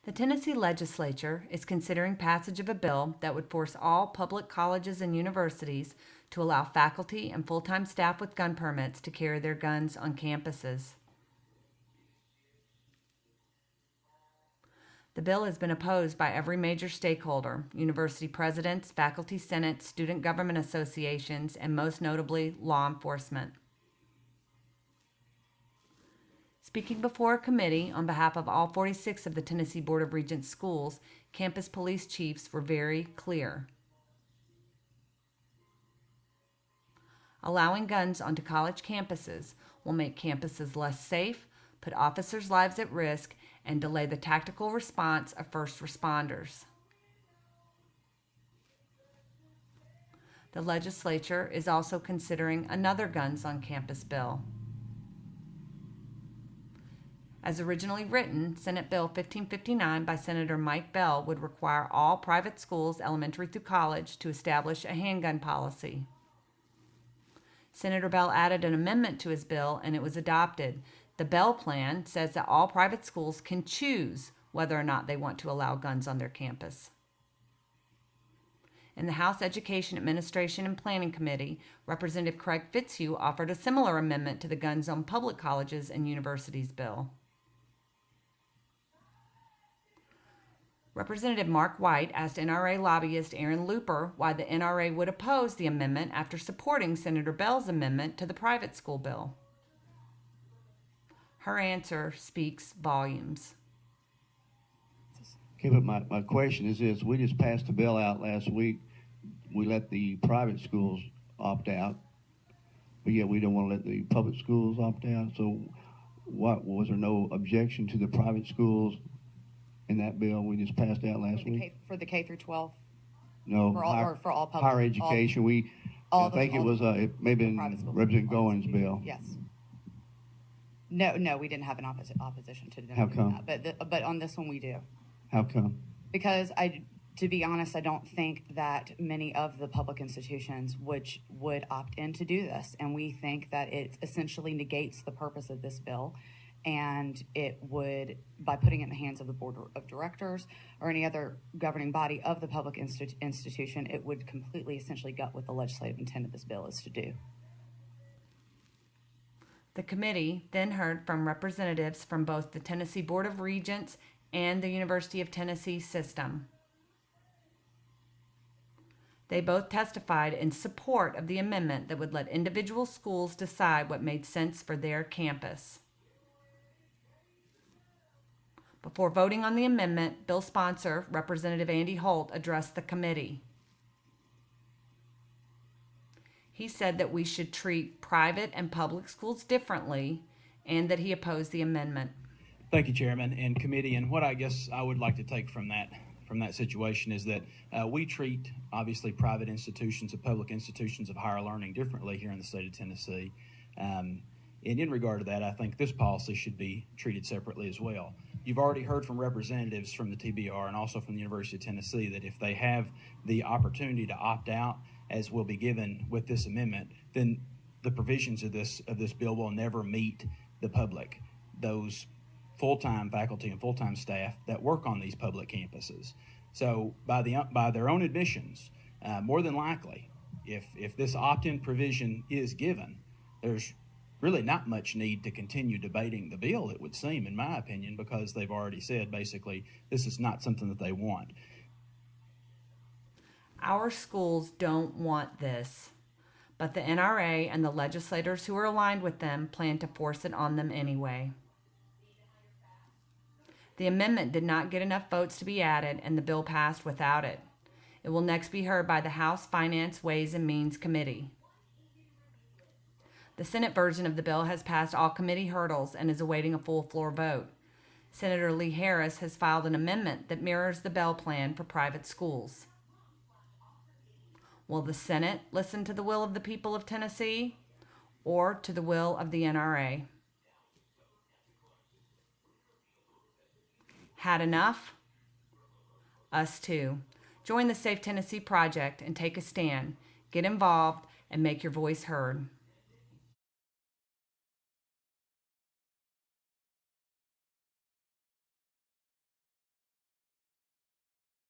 The Tennessee legislature is considering passage of a bill that would force all public colleges and universities to allow faculty and full-time staff with gun permits to carry their guns on campuses. The bill has been opposed by every major stakeholder: university presidents, faculty senates, student government associations, and most notably, law enforcement. Speaking before a committee on behalf of all 46 of the Tennessee Board of Regents schools, campus police chiefs were very clear. Allowing guns onto college campuses will make campuses less safe, put officers' lives at risk, and delay the tactical response of first responders. The legislature is also considering another guns on campus bill. As originally written, Senate Bill 1559 by Senator Mike Bell would require all private schools, elementary through college, to establish a handgun policy. Senator Bell added an amendment to his bill, and it was adopted. The Bell plan says that all private schools can choose whether or not they want to allow guns on their campus. In the House Education, Administration, and Planning Committee, Representative Craig Fitzhugh offered a similar amendment to the Guns on Public Colleges and Universities bill. Representative Mark White asked NRA lobbyist Aaron Looper why the NRA would oppose the amendment after supporting Senator Bell's amendment to the private school bill. Her answer speaks volumes. Okay, but my question is this. We just passed a bill out last week. We let the private schools opt out, but yet we don't want to let the public schools opt out. So what, was there no objection to the private schools in that bill we just passed out last week? For the K through 12? No, For all public? higher education. I think it was it may have been Representative Goins' bill. Yes. No, we didn't have an opposition to them. How come? That. But on this one we do. How come? Because to be honest, I don't think that many of the public institutions would opt in to do this. And we think that it essentially negates the purpose of this bill. And it would, by putting it in the hands of the board of directors or any other governing body of the public institution, it would completely essentially gut what the legislative intent of this bill is to do. The committee then heard from representatives from both the Tennessee Board of Regents and the University of Tennessee system. They both testified in support of the amendment that would let individual schools decide what made sense for their campus. Before voting on the amendment, bill sponsor, Representative Andy Holt, addressed the committee. He said that we should treat private and public schools differently and that he opposed the amendment. Thank you, Chairman and committee. And what I guess I would like to take from that situation is that we treat, obviously, private institutions and public institutions of higher learning differently here in the state of Tennessee. And in regard to that, I think this policy should be treated separately as well. You've already heard from representatives from the TBR and also from the University of Tennessee that if they have the opportunity to opt out, as will be given with this amendment, then the provisions of this bill will never meet the public, those full-time faculty and full-time staff that work on these public campuses. So by their own admissions, more than likely, if this opt-in provision is given, there's really not much need to continue debating the bill, it would seem, in my opinion, because they've already said basically this is not something that they want. Our schools don't want this, but the NRA and the legislators who are aligned with them plan to force it on them anyway. The amendment did not get enough votes to be added, and the bill passed without it. It will next be heard by the House Finance, Ways, and Means Committee. The Senate version of the bill has passed all committee hurdles and is awaiting a full floor vote. Senator Lee Harris has filed an amendment that mirrors the Bell plan for private schools. Will the Senate listen to the will of the people of Tennessee or to the will of the NRA? Had enough? Us too. Join the Safe Tennessee Project and take a stand. Get involved and make your voice heard.